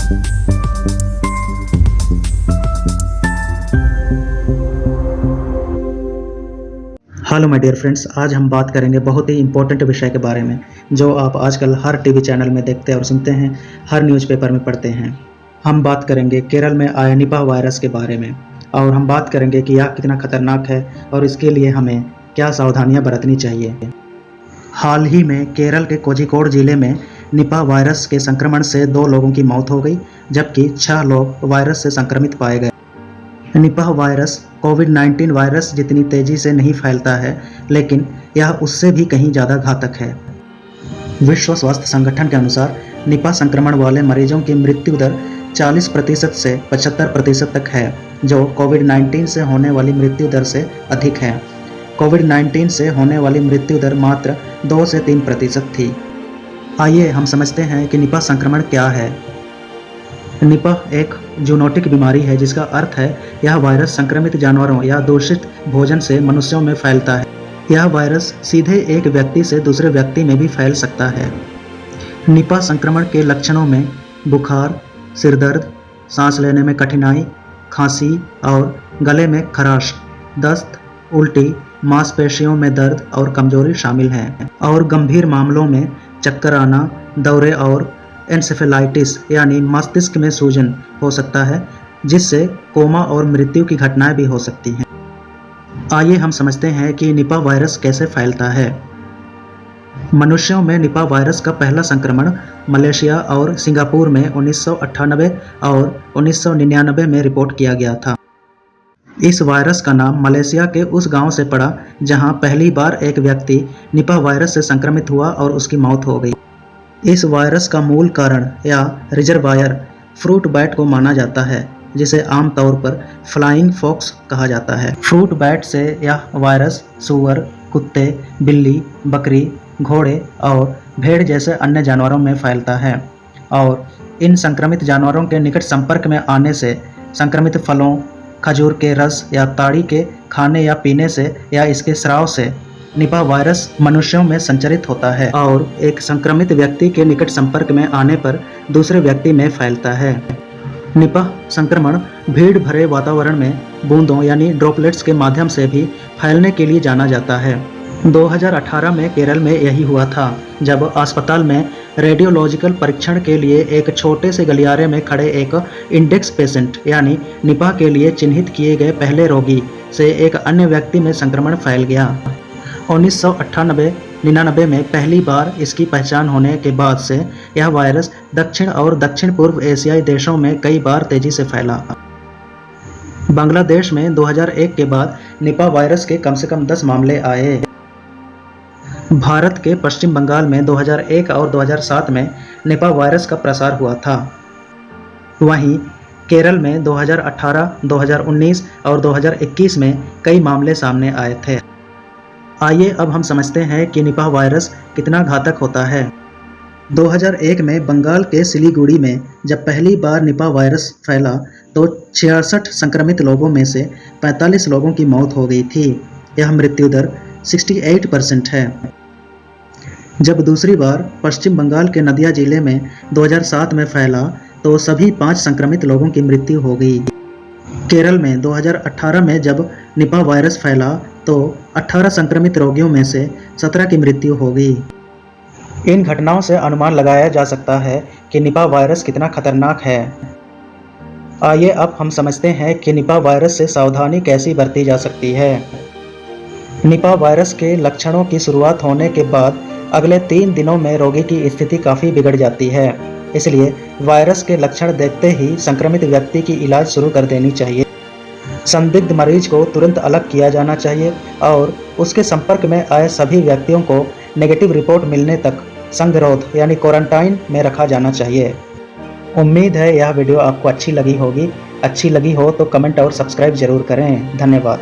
Hello my dear friends, आज हम बात करेंगे बहुत ही इम्पोर्टेंट विषय के बारे में जो आप आजकल हर टीवी चैनल में देखते और सुनते हैं, हर न्यूज़पेपर में पढ़ते हैं। हम बात करेंगे केरल में आए निपाह वायरस के बारे में और हम बात करेंगे कि यह कितना खतरनाक है और इसके लिए हमें क्या सावधानियां बरतनी चाहिए। हाल ही में केरल के कोझिकोड जिले में निपाह वायरस के संक्रमण से 2 लोगों की मौत हो गई, जबकि 6 लोग वायरस से संक्रमित पाए गए। निपाह वायरस कोविड-19 वायरस जितनी तेजी से नहीं फैलता है, लेकिन यह उससे भी कहीं ज़्यादा घातक है। विश्व स्वास्थ्य संगठन के अनुसार निपाह संक्रमण वाले मरीजों की मृत्यु दर 40% से 75% तक है, जो कोविड-19 से होने वाली मृत्यु दर से अधिक है। कोविड-19 से होने वाली मृत्यु दर मात्र 2 से 3% थी। आइए हम समझते हैं कि निपाह संक्रमण क्या है। निपाह एक जूनोटिक बीमारी है, जिसका अर्थ है यह वायरस संक्रमित जानवरों या दूषित भोजन से मनुष्यों में फैलता है। यह वायरस सीधे एक व्यक्ति से दूसरे व्यक्ति में भी फैल सकता है। निपाह संक्रमण के लक्षणों में बुखार, सिरदर्द, सांस लेने में कठिनाई, खांसी और गले में खराश, दस्त, उल्टी, मांसपेशियों में दर्द और कमजोरी शामिल हैं। और गंभीर मामलों में चक्कर आना, दौरे और एन्सेफेलाइटिस यानी मस्तिष्क में सूजन हो सकता है, जिससे कोमा और मृत्यु की घटनाएं भी हो सकती हैं। आइए हम समझते हैं कि निपाह वायरस कैसे फैलता है। मनुष्यों में निपाह वायरस का पहला संक्रमण मलेशिया और सिंगापुर में 1998 और 1999 में रिपोर्ट किया गया था। इस वायरस का नाम मलेशिया के उस गांव से पड़ा जहां पहली बार एक व्यक्ति निपाह वायरस से संक्रमित हुआ और उसकी मौत हो गई। इस वायरस का मूल कारण या रिजर्वायर फ्रूट बैट को माना जाता है, जिसे आमतौर पर फ्लाइंग फॉक्स कहा जाता है। फ्रूट बैट से यह वायरस सूअर, कुत्ते, बिल्ली, बकरी, घोड़े और भेड़ जैसे अन्य जानवरों में फैलता है और इन संक्रमित जानवरों के निकट संपर्क में आने से, संक्रमित फलों, खजूर के रस या ताड़ी के खाने या पीने से या इसके स्राव से निपाह वायरस मनुष्यों में संचरित होता है और एक संक्रमित व्यक्ति के निकट संपर्क में आने पर दूसरे व्यक्ति में फैलता है। निपाह संक्रमण भीड़ भरे वातावरण में बूंदों यानी ड्रॉपलेट्स के माध्यम से भी फैलने के लिए जाना जाता है। 2018 में केरल में यही हुआ था, जब अस्पताल में रेडियोलॉजिकल परीक्षण के लिए एक छोटे से गलियारे में खड़े एक इंडेक्स पेशेंट यानी निपाह के लिए चिन्हित किए गए पहले रोगी से एक अन्य व्यक्ति में संक्रमण फैल गया। 1998-99 में पहली बार इसकी पहचान होने के बाद से यह वायरस दक्षिण और दक्षिण पूर्व एशियाई देशों में कई बार तेजी से फैला। बांग्लादेश में 2001 के बाद निपाह वायरस के कम से कम 10 मामले आए। भारत के पश्चिम बंगाल में 2001 और 2007 में निपाह वायरस का प्रसार हुआ था। वहीं केरल में 2018, 2019 और 2021 में कई मामले सामने आए थे। आइए अब हम समझते हैं कि निपाह वायरस कितना घातक होता है। 2001 में बंगाल के सिलीगुड़ी में जब पहली बार निपाह वायरस फैला तो 66 संक्रमित लोगों में से 45 लोगों की मौत हो गई थी। यह मृत्यु दर 68% है। जब दूसरी बार पश्चिम बंगाल के नदिया जिले में 2007 में फैला तो सभी 5 संक्रमित लोगों की मृत्यु हो गई। केरल में 2018 में जब निपाह वायरस फैला तो 18 संक्रमित रोगियों में से 17 की मृत्यु हो गई। इन घटनाओं से अनुमान लगाया जा सकता है कि निपाह वायरस कितना खतरनाक है। आइए अब हम समझते हैं कि निपाह वायरस से सावधानी कैसी बरती जा सकती है। निपाह वायरस के लक्षणों की शुरुआत होने के बाद अगले 3 दिनों में रोगी की स्थिति काफ़ी बिगड़ जाती है, इसलिए वायरस के लक्षण देखते ही संक्रमित व्यक्ति की इलाज शुरू कर देनी चाहिए। संदिग्ध मरीज को तुरंत अलग किया जाना चाहिए और उसके संपर्क में आए सभी व्यक्तियों को नेगेटिव रिपोर्ट मिलने तक संगरोध यानी क्वारंटाइन में रखा जाना चाहिए। उम्मीद है यह वीडियो आपको अच्छी लगी होगी। अच्छी लगी हो तो कमेंट और सब्सक्राइब जरूर करें। धन्यवाद।